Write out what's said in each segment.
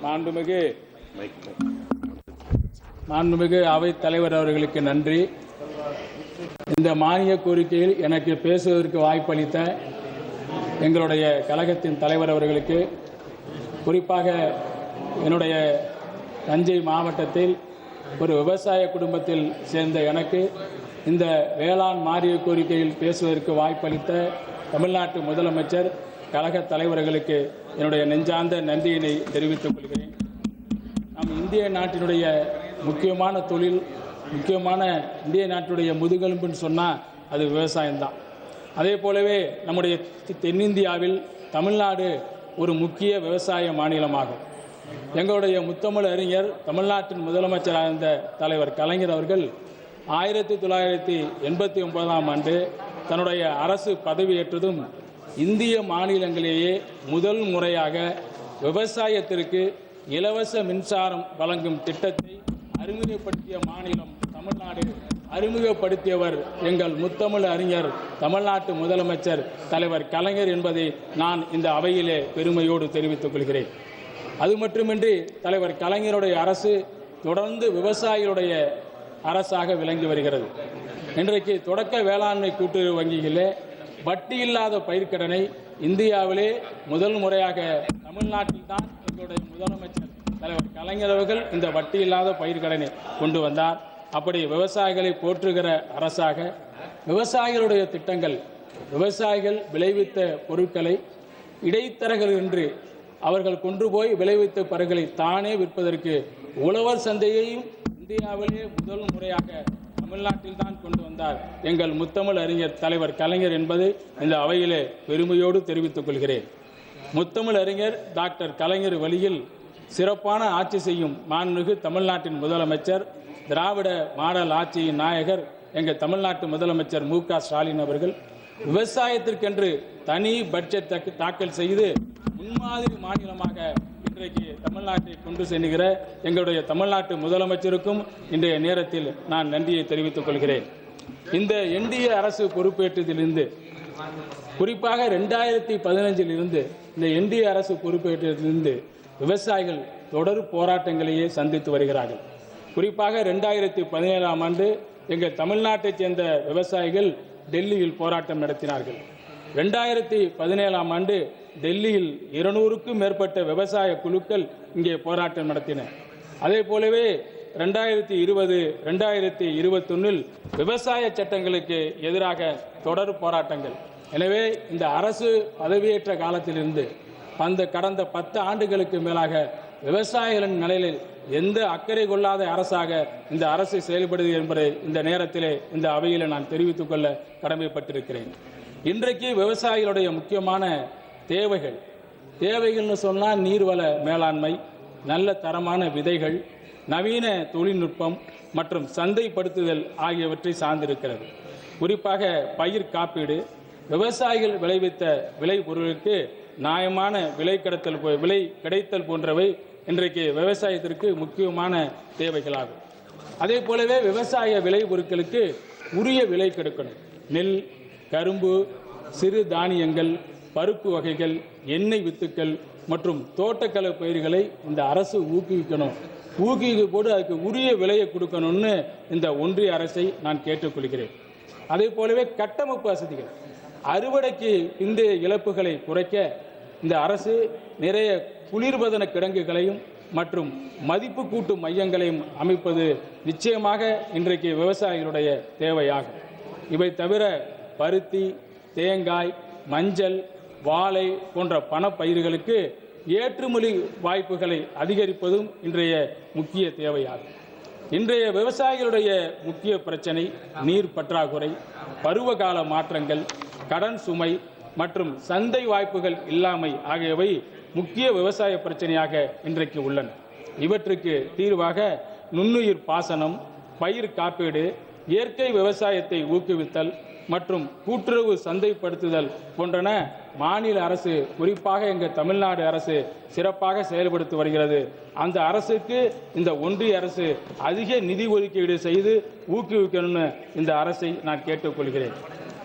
மாண்புமிகு அவைத் தலைவர் அவர்களுக்கு நன்றி. இந்த மானிய கோரிக்கையில் எனக்கு பேசுவதற்கு வாய்ப்பளித்த எங்களுடைய கழகத்தின் தலைவர் அவர்களுக்கு, குறிப்பாக என்னுடைய தஞ்சை மாவட்டத்தில் ஒரு விவசாய குடும்பத்தில் சேர்ந்த எனக்கு இந்த வேளாண் மானிய கோரிக்கையில் பேசுவதற்கு வாய்ப்பளித்த தமிழ்நாட்டு முதலமைச்சர், கழக தலைவர்களுக்கு என்னுடைய நெஞ்சார்ந்த நன்றியினை தெரிவித்துக் கொள்கிறேன். நம் இந்திய நாட்டினுடைய முக்கியமான தொழில், முக்கியமான இந்திய நாட்டுடைய முதுகெலும்புன்னு சொன்னால் அது விவசாயம்தான். அதே போலவே நம்முடைய தென்னிந்தியாவில் தமிழ்நாடு ஒரு முக்கிய விவசாய மாநிலமாகும். எங்களுடைய முத்தமிழ் அறிஞர், தமிழ்நாட்டின் முதலமைச்சராக இருந்த தலைவர் கலைஞர் அவர்கள் 1989ஆம் ஆண்டு தன்னுடைய அரசு பதவியேற்றதும் இந்திய மாநிலங்களிலேயே முதல் முறையாக விவசாயத்திற்கு இலவச மின்சாரம் வழங்கும் திட்டத்தை அறிமுகப்படுத்திய மாநிலம் தமிழ்நாடு. அறிமுகப்படுத்தியவர் எங்கள் முத்தமிழ் அறிஞர், தமிழ்நாட்டு முதலமைச்சர் தலைவர் கலைஞர் என்பதை நான் இந்த அவையிலே பெருமையோடு தெரிவித்துக் கொள்கிறேன். அது மட்டுமின்றி தலைவர் கலைஞருடைய அரசு தொடர்ந்து விவசாயிகளுடைய அரசாக விளங்கி வருகிறது. இன்றைக்கு தொடக்க வேளாண்மை கூட்டுறவு வங்கிகளே வட்டி இல்லாத பயிர்க்கடனை இந்தியாவிலே முதல் முறையாக தமிழ்நாட்டில் தான் எங்களுடைய முதலமைச்சர் தலைவர் கலைஞர் அவர்கள் இந்த வட்டி இல்லாத பயிர்க்கடனை கொண்டு வந்தார். அப்படி விவசாயிகளை போற்றுகிற அரசாக விவசாயிகளுடைய திட்டங்கள், விவசாயிகள் விளைவித்த பொருட்களை இடைத்தரகர்கள் என்று அவர்கள் கொண்டு போய் விளைவித்த பயிர்களை தானே விற்பதற்கு உழவர் சந்தையையும் இந்தியாவிலே முதல் முறையாக தமிழ்நாட்டில் தான் கொண்டு வந்தார் எங்கள் முத்தமிழ் அறிஞர் தலைவர் கலைஞர் என்பது இந்த அவையிலே பெருமையோடு தெரிவித்துக் கொள்கிறேன். முத்தமிழ் அறிஞர் டாக்டர் கலைஞர் வழியில் சிறப்பான ஆட்சி செய்யும் மாண்புமிகு தமிழ்நாட்டின் முதலமைச்சர், திராவிட மாடல் ஆட்சியின் நாயகர் எங்கள் தமிழ்நாட்டு முதலமைச்சர் மு க ஸ்டாலின் அவர்கள் விவசாயத்திற்கென்று தனி பட்ஜெட் தாக்கல் செய்து முன்மாதிரி மாநிலமாக இன்றைக்கு தமிழ்நாட்டை கொண்டு செல்கிற எங்களுடைய தமிழ்நாட்டு முதலமைச்சருக்கும் இன்றைய நேரத்தில் நான் நன்றியை தெரிவித்துக் கொள்கிறேன். இந்த என்டிஏ அரசு பொறுப்பேற்றதிலிருந்து, குறிப்பாக 2015 இருந்து இந்த என்டிஏ அரசு பொறுப்பேற்றதிலிருந்து விவசாயிகள் தொடர் போராட்டங்களையே சந்தித்து வருகிறார்கள். குறிப்பாக 2017ஆம் ஆண்டு எங்கள் தமிழ்நாட்டைச் சேர்ந்த விவசாயிகள் டெல்லியில் போராட்டம் நடத்தினார்கள். 2017ஆம் ஆண்டு டெல்லியில் 200க்கும் மேற்பட்ட விவசாய குழுக்கள் இங்கே போராட்டம் நடத்தின. அதே போலவே 2020, 2021 விவசாய சட்டங்களுக்கு எதிராக தொடர் போராட்டங்கள். எனவே இந்த அரசு பதவியேற்ற காலத்திலிருந்து கடந்த 10 ஆண்டுகளுக்கு மேலாக விவசாயிகளின் நிலையில் எந்த அக்கறை கொள்ளாத அரசாக இந்த அரசு செயல்படுகிறது என்பதை இந்த நேரத்திலே இந்த அவையில் நான் தெரிவித்துக் கொள்ள கடமைப்பட்டிருக்கிறேன். இன்றைக்கு விவசாயிகளுடைய முக்கியமான தேவைகள்னு சொன்னால் நீர்வள மேலாண்மை, நல்ல தரமான விதைகள், நவீன தொழில்நுட்பம் மற்றும் சந்தைப்படுத்துதல் ஆகியவற்றை சார்ந்திருக்கிறது. குறிப்பாக பயிர் காப்பீடு, விவசாயிகள் விளைவித்த விளை பொருளுக்கு நியாயமான விலை கிடைத்தல் போன்றவை இன்றைக்கு விவசாயத்திற்கு முக்கியமான தேவைகளாகும். அதே போலவே விவசாய விளை பொருட்களுக்கு உரிய விலை கிடைக்கணும். நெல், கரும்பு, சிறு தானியங்கள், பருப்பு வகைகள், எண்ணெய் வித்துக்கள் மற்றும் தோட்டக்கலை பயிர்களை இந்த அரசு ஊக்குவிக்கணும். ஊக்குவிக்கப்போது அதுக்கு உரிய விலையை கொடுக்கணும்னு இந்த ஒன்றிய அரசை நான் கேட்டுக்கொள்கிறேன். அதே போலவே கட்டமைப்பு வசதிகள், அறுவடைக்கு பிந்தைய இழப்புகளை குறைக்க இந்த அரசு நிறைய குளிர்பதன கிடங்குகளையும் மற்றும் மதிப்பு கூட்டு மையங்களையும் அமைப்பது நிச்சயமாக இன்றைக்கு விவசாயிகளுடைய தேவையாகும். இவை தவிர பருத்தி, தேங்காய், மஞ்சள், வாழை போன்ற பணப்பயிர்களுக்கு ஏற்றுமதி வாய்ப்புகளை அதிகரிப்பதும் இன்றைய முக்கிய தேவையாகும். இன்றைய விவசாயிகளுடைய முக்கிய பிரச்சனை நீர் பற்றாக்குறை, பருவகால மாற்றங்கள், கடன் சுமை மற்றும் சந்தை வாய்ப்புகள் இல்லாமை ஆகியவை முக்கிய விவசாய பிரச்சனையாக இன்றைக்கு உள்ளன. இவற்றுக்கு தீர்வாக நுண்ணுயிர் பாசனம், பயிர் காப்பீடு, இயற்கை விவசாயத்தை ஊக்குவித்தல் மற்றும் கூட்டுறவு சந்தைப்படுத்துதல் போன்றன மாநில அரசு, குறிப்பாக எங்கள் தமிழ்நாடு அரசு சிறப்பாக செயல்படுத்தி வருகிறது. அந்த அரசுக்கு இந்த ஒன்றிய அரசு அதிக நிதி ஒதுக்கீடு செய்து ஊக்குவிக்கணும்னு இந்த அரசை நான் கேட்டுக்கொள்கிறேன்.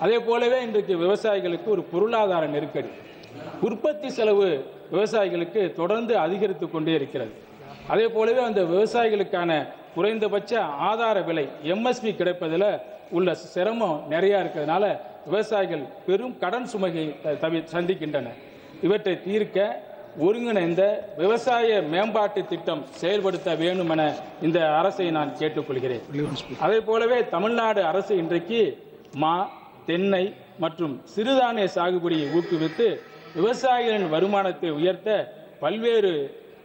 அதே போலவே இன்றைக்கு விவசாயிகளுக்கு ஒரு பொருளாதார நெருக்கடி. உற்பத்தி செலவு விவசாயிகளுக்கு தொடர்ந்து அதிகரித்து கொண்டே இருக்கிறது. அதே போலவே அந்த விவசாயிகளுக்கான குறைந்தபட்ச ஆதார விலை MSP கிடைப்பதில் உள்ள சிரமம் நிறைய இருக்கிறதுனால விவசாயிகள் பெரும் கடன் சுமையை சந்திக்கின்றனர். இவற்றை தீர்க்க ஒருங்கிணைந்த விவசாய மேம்பாட்டு திட்டம் செயல்படுத்த வேண்டும் என இந்த அரசை நான் கேட்டுக்கொள்கிறேன். அதே போலவே தமிழ்நாடு அரசு இன்றைக்கு மா, தென்னை மற்றும் சிறுதானிய சாகுபடியை ஊக்குவித்து விவசாயிகளின் வருமானத்தை உயர்த்த பல்வேறு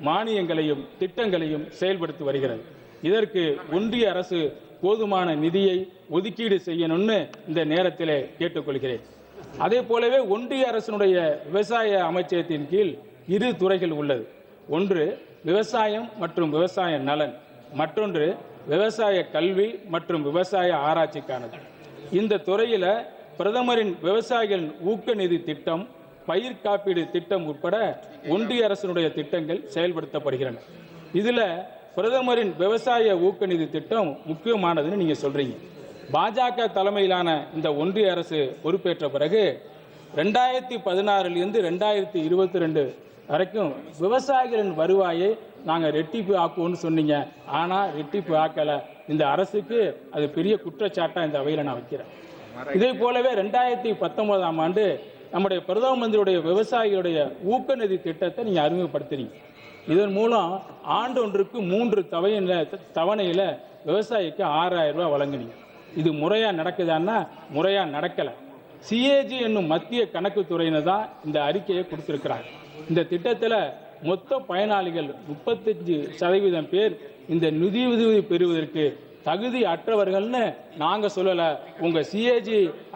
மானியங்களையும் திட்டங்களையும் செயல்படுத்தி வருகிறது. இதற்கு ஒன்றிய அரசு போதுமான நிதியை ஒதுக்கீடு செய்யணும்னு இந்த நேரத்தில் கேட்டுக்கொள்கிறேன். அதே போலவே ஒன்றிய அரசினுடைய விவசாய அமைச்சகத்தின் கீழ் 2 துறைகள் உள்ளது. ஒன்று விவசாயம் மற்றும் விவசாய நலன், மற்றொன்று விவசாய கல்வி மற்றும் விவசாய ஆராய்ச்சிக்கானது. இந்த துறையில பிரதமரின் விவசாயிகள் ஊக்க நிதி திட்டம், பயிர் காப்பீடு திட்டம் உட்பட ஒன்றிய அரசினுடைய திட்டங்கள் செயல்படுத்தப்படுகின்றன. இதுல பிரதமரின் விவசாய ஊக்க நிதி திட்டம் முக்கியமானதுன்னு நீங்க சொல்றீங்க. பாஜக தலைமையிலான இந்த ஒன்றிய அரசு பொறுப்பேற்ற பிறகு 2016 2022 வரைக்கும் விவசாயிகளின் வருவாயை நாங்க ரெட்டிப்பு ஆக்குவோம்னு சொன்னீங்க. ஆனா ரெட்டிப்பு ஆக்கல. இந்த அரசுக்கு அது பெரிய குற்றச்சாட்டா இந்த அவையில நான் வைக்கிறேன். இதே போலவே 2019ஆம் ஆண்டு நம்முடைய பிரதம மந்திரியுடைய விவசாயிகளுடைய ஊக்க நிதி திட்டத்தை நீங்க அறிமுகப்படுத்துறீங்க. இதன் மூலம் ஆண்டு ஒன்றுக்கு 3 தவணையில விவசாயிக்கு 6000 ரூபாய் வழங்குனீங்க. இது முறையா நடக்குதான்னா முறையா நடக்கல. CAG என்னும் மத்திய கணக்கு துறையினர் தான் இந்த அறிக்கையை கொடுத்திருக்கிறாங்க. இந்த திட்டத்தில் மொத்த பயனாளிகள் 35% பேர் இந்த நிதியுதவி பெறுவதற்கு தகுதி அற்றவர்கள்னு நாங்க சொல்லல, உங்க CAG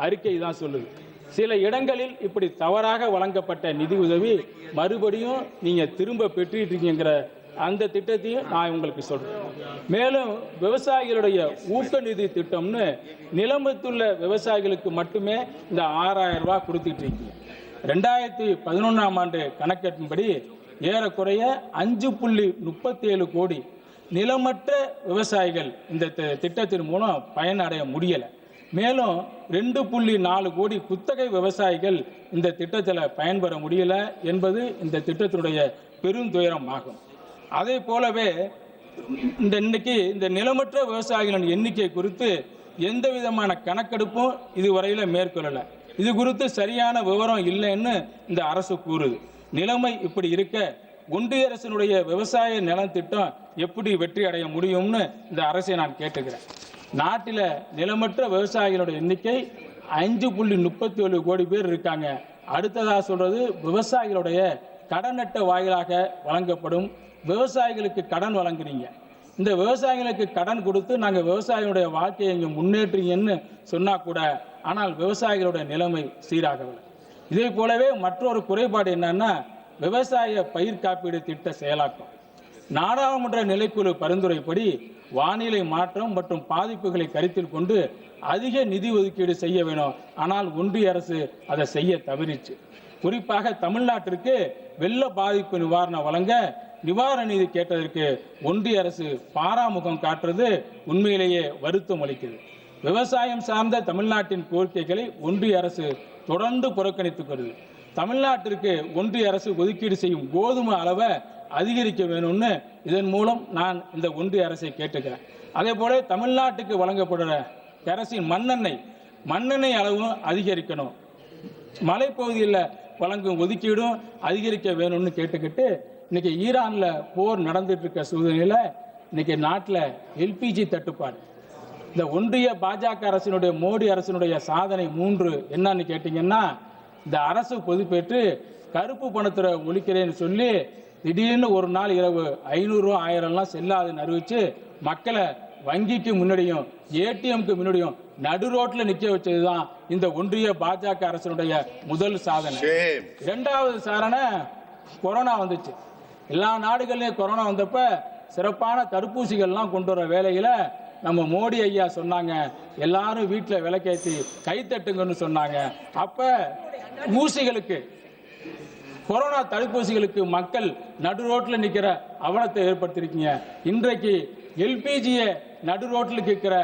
அறிக்கை தான் சொல்லுது. சில இடங்களில் இப்படி தவறாக வழங்கப்பட்ட நிதி உதவி மறுபடியும் நீங்க திரும்ப பெற்றுட்டு இருக்கீங்கிற அந்த திட்டத்தையும் நான் உங்களுக்கு சொல்றேன். மேலும் விவசாயிகளுடைய ஊக்க நிதி திட்டம்னு நிலமத்துள்ள விவசாயிகளுக்கு மட்டுமே இந்த 6000 ரூபாய் கொடுத்துட்டு இருக்கீங்க. 2011ஆம் ஆண்டு கணக்கெட்டின்படி ஏறக்குறைய 5.37 கோடி நிலமற்ற விவசாயிகள் இந்த திட்டத்தின் மூலம் பயனடைய முடியல. மேலும் 2.4 கோடி குத்தகை விவசாயிகள் இந்த திட்டத்தில் பயன்பெற முடியல என்பது இந்த திட்டத்தினுடைய பெருந்துயரம் ஆகும். அதே போலவே இன்னைக்கு இந்த நிலமற்ற விவசாயிகளின் எண்ணிக்கை குறித்து எந்த விதமான கணக்கெடுப்பும் இதுவரையில மேற்கொள்ளல. இது குறித்து சரியான விவரம் இல்லைன்னு இந்த அரசு கூறுது. நிலைமை இப்படி இருக்க ஒன்றிய அரசினுடைய விவசாய நலன் திட்டம் எப்படி வெற்றி அடைய முடியும்னு இந்த அரசை நான் கேட்டுக்கிறேன். நாட்டில் நிலமற்ற விவசாயிகளுடைய எண்ணிக்கை 5.37 கோடி பேர் இருக்காங்க. அடுத்ததாக சொல்றது விவசாயிகளுடைய கடன் அட்டை வாயிலாக வழங்கப்படும் விவசாயிகளுக்கு கடன் வழங்குறீங்க. இந்த விவசாயிகளுக்கு கடன் கொடுத்து நாங்கள் விவசாயிகளுடைய வாழ்க்கையை இங்கே முன்னேற்றீங்கன்னு சொன்னா கூட, ஆனால் விவசாயிகளுடைய நிலைமை சீராகவில்லை. இதே போலவே மற்றொரு குறைபாடு என்னன்னா விவசாய பயிர் காப்பீடு திட்ட செயலாக்கம். நாடாளுமன்ற நிலைக்குழு பரிந்துரைப்படி வானிலை மாற்றம் மற்றும் பாதிப்புகளை கருத்தில் கொண்டு அதிக நிதி ஒதுக்கீடு செய்ய வேணும். ஆனால் ஒன்றிய அரசு அதை செய்ய தவறிச்சு. குறிப்பாக தமிழ்நாட்டிற்கு வெள்ள பாதிப்பு நிவாரணம் வழங்க நிவாரண நிதி கேட்டதற்கு ஒன்றிய அரசு பாராமுகம் காட்டுறது உண்மையிலேயே வருத்தம் அளிக்கிறது. விவசாயம் சார்ந்த தமிழ்நாட்டின் கோரிக்கைகளை ஒன்றிய அரசு தொடர்ந்து புறக்கணித்துக் வருது. தமிழ்நாட்டிற்கு ஒன்றிய அரசு ஒதுக்கீடு செய்யும் கோதுமை அளவை அதிகரிக்க வேணும்னு இதன் மூலம் நான் இந்த ஒன்றிய அரசை கேட்டுக்கிறேன். அதே போல தமிழ்நாட்டுக்கு வழங்கப்படுற கரசின் மண்ணெண்ணெய் அளவும் அதிகரிக்கணும். மலைப்பகுதியில் வழங்கும் ஒதுக்கீடும் அதிகரிக்க வேணும்னு கேட்டுக்கிட்டு இன்னைக்கு ஈரான்ல போர் நடந்துட்டு இருக்க சூழ்நிலையில இன்னைக்கு நாட்டில் LPG தட்டுப்பாடு. இந்த ஒன்றிய பாஜக அரசினுடைய மோடி அரசினுடைய சாதனை 3 என்னன்னு கேட்டீங்கன்னா, இந்த அரசு பொதுப்பேற்று கருப்பு பணத்தை ஒழிக்கிறேன்னு சொல்லி திடீர்னு ஒரு நாள் இரவு 500 ரூபா 1000 செல்லாதுன்னு அறிவிச்சு மக்களை வங்கிக்கு முன்னாடியும் ATMக்கு முன்னாடியும் நடு ரோட்ல நிக்க வச்சதுதான் இந்த ஒன்றிய பாஜக அரசினுடைய முதல் சாதனை. 2வது சாதனை கொரோனா வந்துச்சு. எல்லா நாடுகள்லயும் கொரோனா வந்தப்ப சிறப்பான தடுப்பூசிகள்லாம் கொண்டு வர வேலையில நம்ம மோடி ஐயா சொன்னாங்க, எல்லாரும் வீட்டில் விளக்கேற்றி கைத்தட்டுங்கன்னு சொன்னாங்க. அப்ப ஊசிகளுக்கு கொரோனா தடுப்பூசிகளுக்கு மக்கள் நடு ரோட்ல நிக்கிற அவலத்தை ஏற்படுத்திருக்கீங்க. இன்றைக்கு LPGயை நடு ரோட்டில் கேட்கிற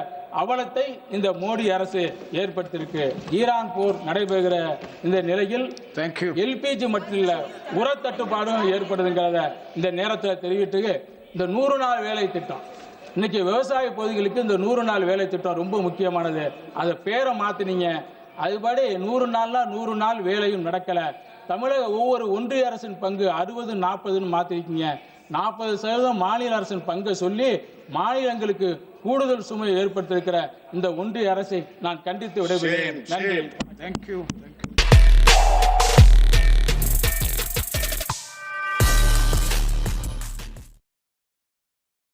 அவலத்தை இந்த மோடி அரசு ஏற்படுத்தியிருக்கு. ஈரான் போர் நடைபெறுகிற இந்த நிலையில் எல்பிஜி மட்டும் இல்ல உர தட்டுப்பாடும் ஏற்படுதுங்கிறத இந்த நேரத்தில் தெரிவித்து இந்த 100 நாள் வேலை திட்டம் இன்னைக்கு விவசாய பகுதிகளுக்கு இந்த 100 நாள் வேலை திட்டம் ரொம்ப முக்கியமானது. அதை பேரை மாத்தினீங்க. அதுபடி 100 நாள்னா 100 நாள் வேலையும் நடக்கல. தமிழக ஒவ்வொரு ஒன்றிய அரசின் பங்கு 60-40 மாத்திருக்கீங்க. 40% மாநில அரசின் பங்கை சொல்லி மாநிலங்களுக்கு கூடுதல் சுமை ஏற்படுத்தியிருக்கிற இந்த ஒன்றிய அரசை நான் கண்டித்து விடைபெறுகிறேன். நன்றி.